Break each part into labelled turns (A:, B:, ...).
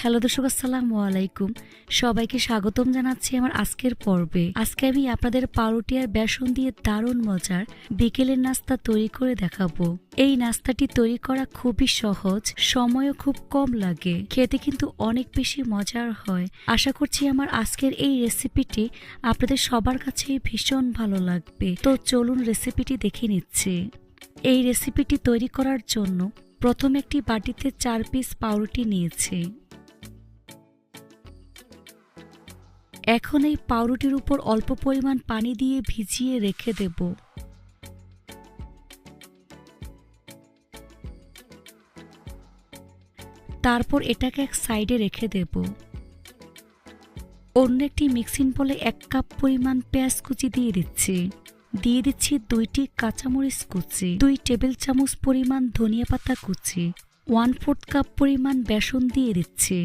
A: Hello দর্শক, আসসালামু আলাইকুম। সবাইকে স্বাগতম জানাচ্ছি আমার আজকের পর্বে। আজকে আমি আপনাদের পাউরুটি আর বেসন দিয়ে দারুণ মজার বিকেলের নাস্তা তৈরি করে দেখাবো। এই নাস্তাটি তৈরি করা খুবই সহজ, সময়ও খুব কম লাগে, খেতে কিন্তু অনেক বেশি মজার হয়। আশা করছি আমার আজকের এই রেসিপিটি আপনাদের সবার কাছেই ভীষণ ভালো লাগবে। তো চলুন রেসিপিটি দেখে নিচ্ছি। এই রেসিপিটি তৈরি করার জন্য প্রথমে একটি বাটিতে 4 পিস পাউরুটি নিয়েছি। এখন এই পাউরুটির উপর অল্প পরিমাণ পানি দিয়ে ভিজিয়ে রেখে দেব। তারপর এটাকে এক সাইডে রেখে দেব। অন্য একটি মিক্সিং বলে 1 কাপ পরিমাণ পেঁয়াজ কুচি দিয়ে দিচ্ছি। দিয়ে দিচ্ছি 2টি কাঁচামরিচ কুচি, 2 টেবিল চামচ পরিমাণ ধনিয়া পাতা কুচি, 1/4 কাপ পরিমাণ বেসন দিয়ে দিচ্ছি,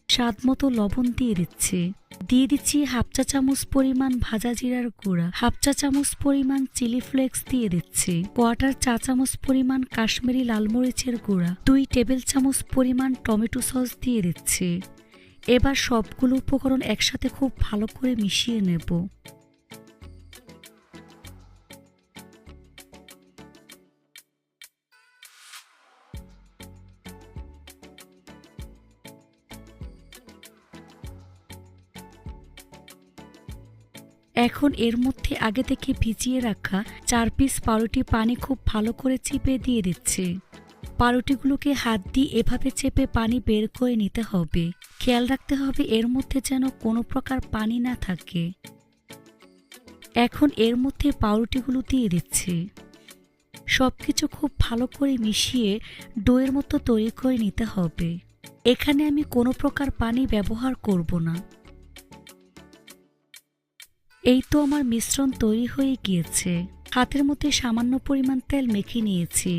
A: স্বাদ মতো লবণ দিয়ে দিচ্ছি। দিয়ে দিচ্ছি 1/2 চা চামচ পরিমাণ ভাজা জিরার গুঁড়া, 1/2 চা চামচ পরিমাণ চিলি ফ্লেক্স দিয়ে দিচ্ছি, 1/4 চা চামচ পরিমাণ কাশ্মীরি লাল মরিচের গুঁড়া, 2 টেবিল চামচ পরিমাণ টমেটো সস দিয়ে দিচ্ছি। এবার সবগুলো উপকরণ একসাথে খুব ভালো করে মিশিয়ে নেব। এখন এর মধ্যে আগে থেকে ভিজিয়ে রাখা 4 পিস পাউরুটি পানি খুব ভালো করে চিপে দিয়ে দিচ্ছি। পাউরুটিগুলোকে হাত দিয়ে এভাবে চেপে পানি বের করে নিতে হবে। খেয়াল রাখতে হবে এর মধ্যে যেন কোনো প্রকার পানি না থাকে। এখন এর মধ্যে পাউরুটিগুলো দিয়ে দিচ্ছি। সবকিছু খুব ভালো করে মিশিয়ে ডোয়ের মতো তৈরি করে নিতে হবে। এখানে আমি কোনো প্রকার পানি ব্যবহার করব না। এই তো আমার মিশ্রণ তৈরি হয়ে গিয়েছে। হাতের মধ্যে সামান্য পরিমাণ তেল মেখে নিয়েছি।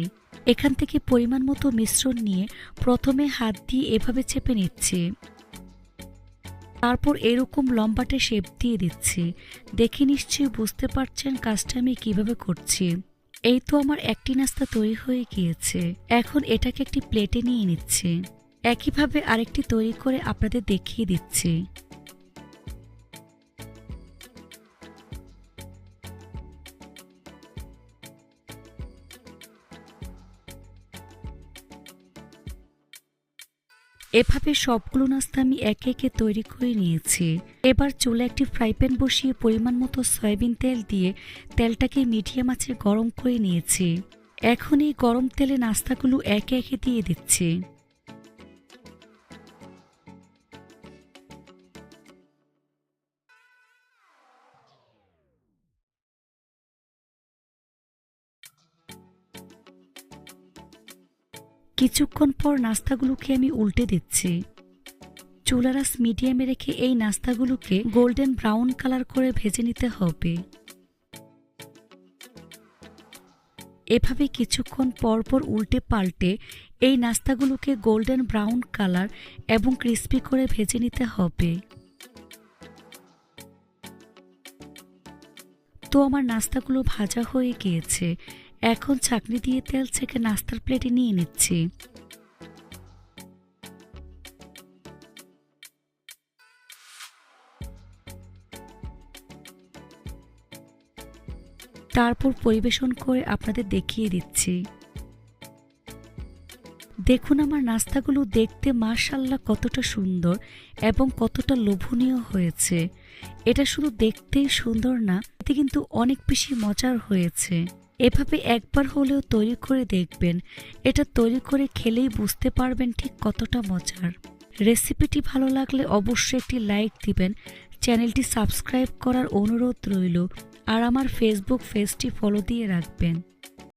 A: এখান থেকে পরিমাণ মতো মিশ্রণ নিয়ে প্রথমে হাত দিয়ে এভাবে চেপে নিচ্ছি। তারপর এরকম লম্বাটে শেপ দিয়ে দিচ্ছি। দেখে নিশ্চয়ই বুঝতে পারছেন কাজটা আমি কিভাবে করছি। এই তো আমার একটি নাস্তা তৈরি হয়ে গিয়েছে। এখন এটাকে একটি প্লেটে নিয়ে নিচ্ছি। একইভাবে আরেকটি তৈরি করে আপনাদের দেখিয়ে দিচ্ছি। এভাবে সবগুলো নাস্তা আমি একে একে তৈরি করে নিয়েছি। এবার চুলে একটি ফ্রাই প্যান বসিয়ে পরিমাণ মতো সয়াবিন তেল দিয়ে তেলটাকে মিডিয়াম আঁচে গরম করে নিয়েছি। এখন এই গরম তেলে নাস্তাগুলো একে একে দিয়ে দিচ্ছি। কিছুক্ষণ পর নাস্তাগুলোকে আমি উল্টে দিচ্ছি। চুলার আঁচ মিডিয়ামে রেখে এই নাস্তাগুলোকে গোল্ডেন ব্রাউন কালার করে ভেজে নিতে হবে। এভাবে কিছুক্ষণ পর পর উল্টে পাল্টে এই নাস্তাগুলোকে গোল্ডেন ব্রাউন কালার এবং ক্রিস্পি করে ভেজে নিতে হবে। তো আমার নাস্তাগুলো ভাজা হয়ে গিয়েছে। এখন ছাঁকনি দিয়ে তেল ছেঁকে নাস্তার প্লেটে নিয়ে নিচ্ছি। তারপর পরিবেশন করে আপনাদের দেখিয়ে দিচ্ছি। দেখুন আমার নাস্তাগুলো দেখতে মাশাআল্লাহ কতটা সুন্দর এবং কতটা লোভনীয় হয়েছে। এটা শুধু দেখতেই সুন্দর না, এতে কিন্তু অনেক বেশি মজার হয়েছে। এভাবে একবার হলেও তৈরি করে দেখবেন। এটা তৈরি করে খেলেই বুঝতে পারবেন ঠিক কতটা মজার। রেসিপিটি ভালো লাগলে অবশ্যই একটি লাইক দিবেন। চ্যানেলটি সাবস্ক্রাইব করার অনুরোধ রইল। আর আমার ফেসবুক পেজটি ফলো দিয়ে রাখবেন।